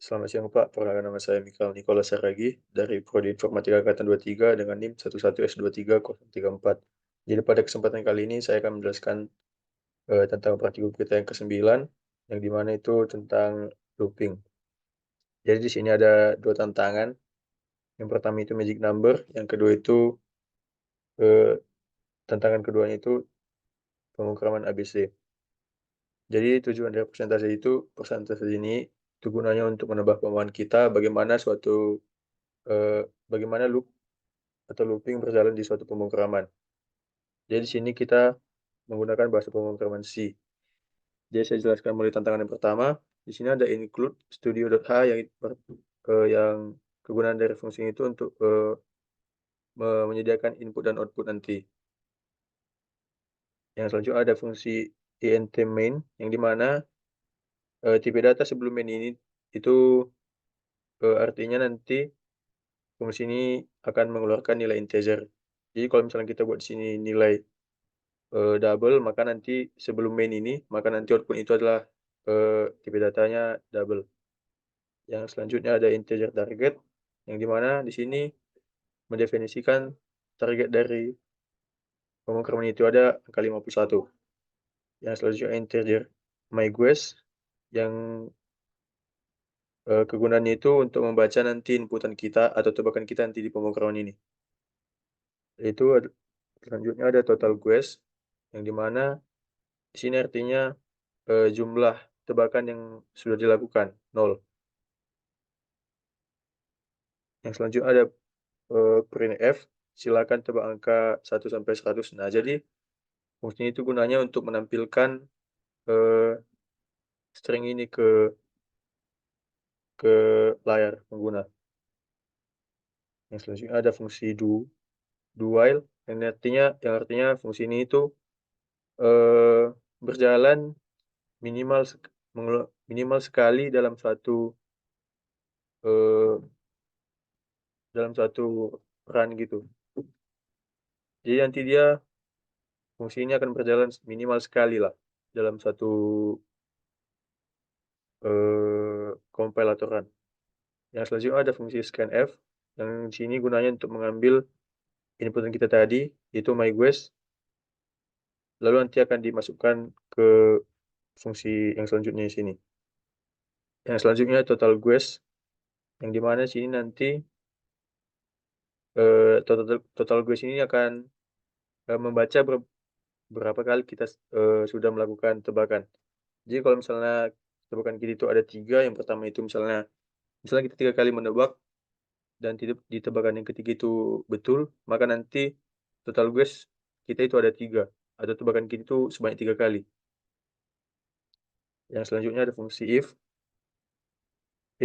Selamat siang Pak, perkenalkan nama saya Mikal Nikola Saragi dari Prodi Informatika Angkatan 23 dengan NIM 11S230034. Jadi pada kesempatan kali ini saya akan menjelaskan tentang praktikum kita yang ke-9, yang dimana itu tentang looping. Jadi di sini ada dua tantangan. Yang pertama itu magic number, yang kedua itu eh, tantangan keduanya itu pengungkapan ABC. Jadi tujuan dari presentasi ini itu gunanya untuk menebak pemahaman kita bagaimana loop atau looping berjalan di suatu pemrograman. Jadi di sini kita menggunakan bahasa pemrograman C. Jadi saya jelaskan mulai tantangan yang pertama. Di sini ada include studio.h yang kegunaan dari fungsi itu untuk menyediakan input dan output nanti. Yang selanjutnya ada fungsi int main yang dimana tipe data sebelum main ini itu artinya nanti fungsi ini akan mengeluarkan nilai integer. Jadi kalau misalnya kita buat di sini nilai double, maka nanti sebelum main ini, maka nanti output itu adalah tipe datanya double. Yang selanjutnya ada integer target, yang dimana di sini mendefinisikan target dari pemrograman itu ada angka 51. Yang selanjutnya integer myGuess, yang kegunaannya itu untuk membaca nanti inputan kita atau tebakan kita nanti di pemrograman ini. Itu selanjutnya ada total guess, yang dimana di sini artinya jumlah tebakan yang sudah dilakukan, 0. Yang selanjutnya ada printf, silakan tebak angka 1 sampai 100. Nah, jadi fungsi itu gunanya untuk menampilkan eh, string ini ke layar pengguna. Yang selanjutnya ada fungsi do while, yang artinya fungsi ini itu eh, berjalan minimal minimal sekali eh, dalam satu run gitu. Jadi nanti fungsi ini akan berjalan minimal sekali lah dalam satu kompilatoran. Yang selanjutnya ada fungsi scanf, yang di sini gunanya untuk mengambil input yang kita tadi, yaitu myGuess, lalu nanti akan dimasukkan ke fungsi yang selanjutnya di sini. Yang selanjutnya total guess, yang dimana sini nanti total guess ini akan membaca berapa kali kita sudah melakukan tebakan. Jadi kalau misalnya tebakan kita itu ada 3, yang pertama itu misalnya kita 3 kali menebak dan di tebakan yang ketiga itu betul, maka nanti total guess kita itu ada 3 atau tebakan kita itu sebanyak 3 kali. Yang selanjutnya ada fungsi if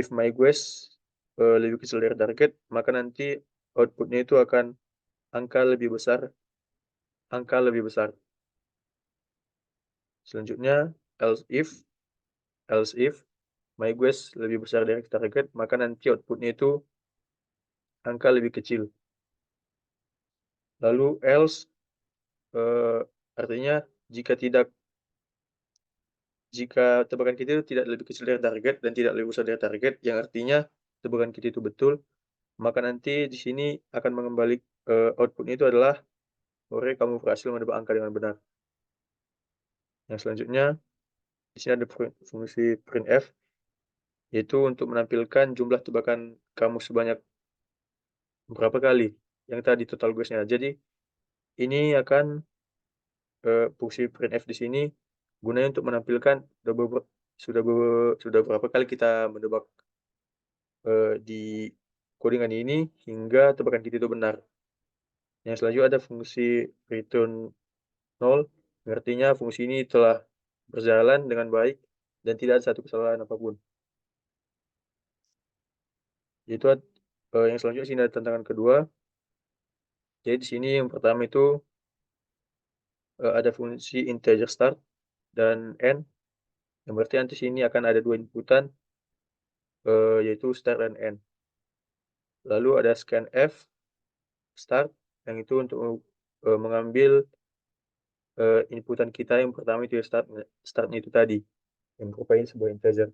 my guess lebih kecil dari target, maka nanti outputnya itu akan angka lebih besar angka lebih besar. Selanjutnya else if my guess lebih besar dari target, maka nanti outputnya itu angka lebih kecil. Lalu else eh, artinya jika tebakan kita itu tidak lebih kecil dari target dan tidak lebih besar dari target, yang artinya tebakan kita itu betul, maka nanti di sini akan mengembalik outputnya itu adalah "Hore, kamu berhasil menebak angka dengan benar." Yang selanjutnya di sini ada fungsi printf, yaitu untuk menampilkan jumlah tebakan kamu sebanyak berapa kali yang tadi total guessnya. Jadi ini akan fungsi printf di sini gunanya untuk menampilkan sudah berapa kali kita menebak di codingan ini hingga tebakan kita itu benar. Yang selanjutnya ada fungsi return 0, yang artinya fungsi ini telah berjalan dengan baik dan tidak ada satu kesalahan apapun. Itu yang selanjutnya sini ada tantangan kedua. Jadi di sini yang pertama itu ada fungsi integer start dan end, yang berarti nanti sini akan ada dua inputan, yaitu start dan end. Lalu ada scanf start, yang itu untuk mengambil inputan kita yang pertama itu startnya itu tadi, yang merupakan sebuah integer.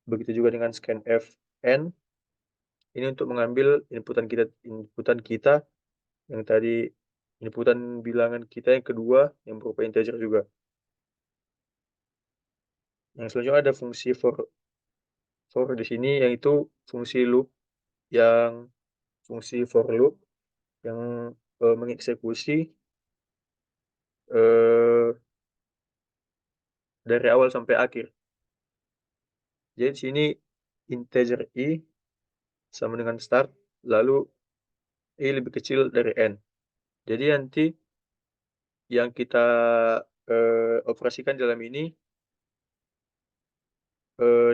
begitu juga dengan scanf-n, ini untuk mengambil inputan kita yang tadi inputan bilangan kita yang kedua yang berupa integer juga. Yang selanjutnya ada fungsi for di sini, yaitu yang fungsi for loop yang, mengeksekusi, eee, dari awal sampai akhir. Jadi di sini integer i sama dengan start, lalu i lebih kecil dari n. Jadi nanti yang kita, operasikan dalam ini,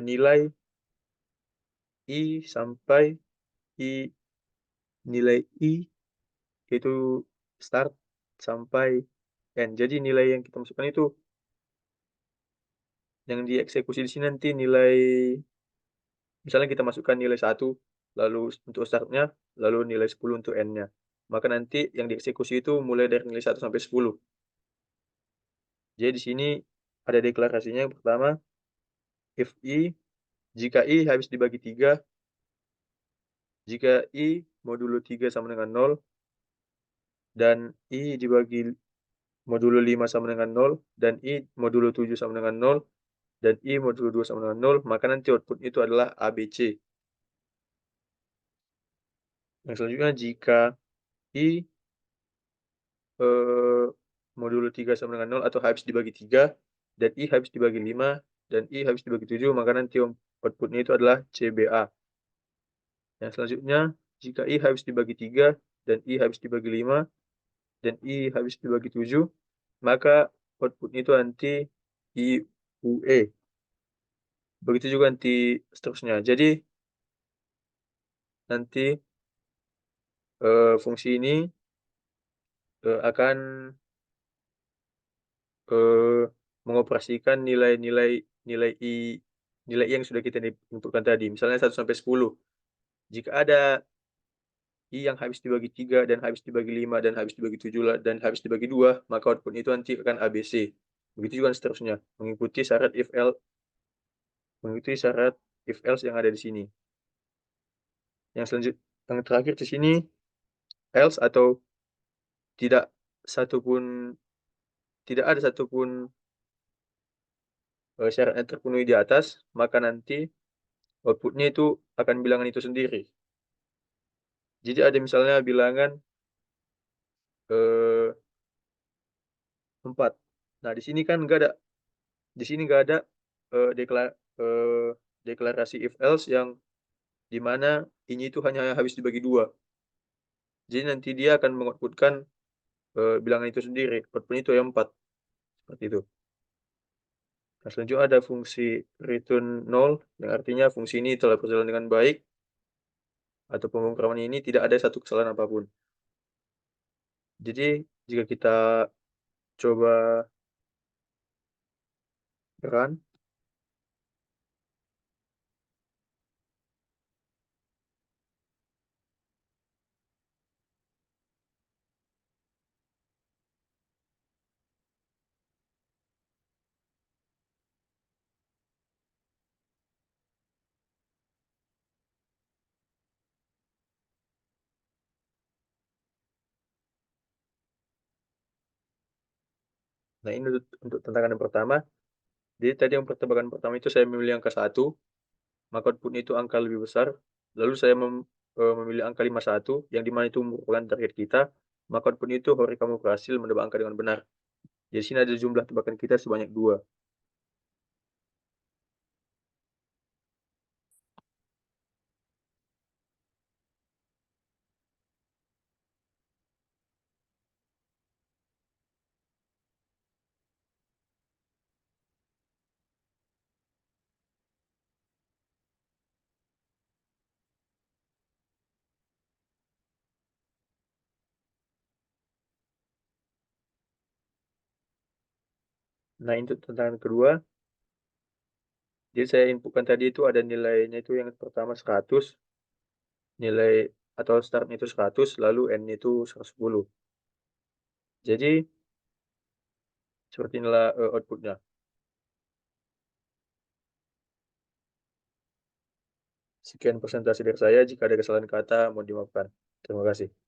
nilai i sampai i nilai i itu start sampai n. Jadi nilai yang kita masukkan itu yang dieksekusi di sini nanti misalnya kita masukkan nilai 1, lalu untuk start-nya, lalu nilai 10 untuk n-nya. Maka nanti yang dieksekusi itu mulai dari nilai 1 sampai 10. Jadi di sini ada deklarasinya yang pertama, if i, jika i habis dibagi 3, jika i modulo 3 sama dengan 0, dan i dibagi modulo 5 sama dengan 0, dan i modulo 7 sama dengan 0, dan i modulo 2 sama dengan 0, maka nanti output itu adalah ABC. Yang selanjutnya jika i, eee, modulo 3 sama dengan 0 atau habis dibagi 3, dan i habis dibagi 5, dan i habis dibagi 7, maka nanti output-nya itu adalah CBA. Yang selanjutnya, jika i habis dibagi 3, dan i habis dibagi 5, dan i habis dibagi 7, maka output-nya itu nanti IUE. Begitu juga nanti seterusnya. Jadi nanti, fungsi ini, akan, eee, mengoperasikan nilai i yang sudah kita inputkan tadi, misalnya 1 sampai 10. Jika ada i yang habis dibagi 3 dan habis dibagi 5 dan habis dibagi 7 dan habis dibagi 2, maka output itu nanti akan ABC. Begitu juga seterusnya, mengikuti syarat if else yang ada di sini. Yang terakhir di sini, else atau tidak satupun tidak ada satupun, syarat yang terpenuhi di atas, maka nanti output-nya itu akan bilangan itu sendiri. Jadi ada misalnya bilangan, eee, 4. Nah di sini nggak ada, eee, dekla eee, deklarasi if else yang di mana I-nya itu hanya habis dibagi 2. Jadi nanti dia akan mengoutput-kan, bilangan itu sendiri, output-nya itu yang 4, seperti itu. Nah, selanjutnya ada fungsi return 0, yang artinya fungsi ini telah berjalan dengan baik, atau pemrograman ini tidak ada satu kesalahan apapun. Jadi jika kita coba run, nah ini untuk tantangan yang pertama, jadi tadi yang pertebakan pertama itu saya memilih angka 1, maka output-nya itu angka lebih besar, lalu saya memilih angka 51, yang di mana itu merupakan target kita, maka output-nya itu Hore kamu berhasil menebak angka dengan benar. Jadi sini ada jumlah tebakan kita sebanyak 2. Nah, untuk tantangan kedua, jadi saya inputkan tadi itu ada nilainya itu yang pertama 100, nilai atau start-nya itu 100, lalu n-nya itu 110. Jadi seperti inilah, output-nya. Sekian presentasi dari saya, jika ada kesalahan kata mohon dimaafkan. Terima kasih.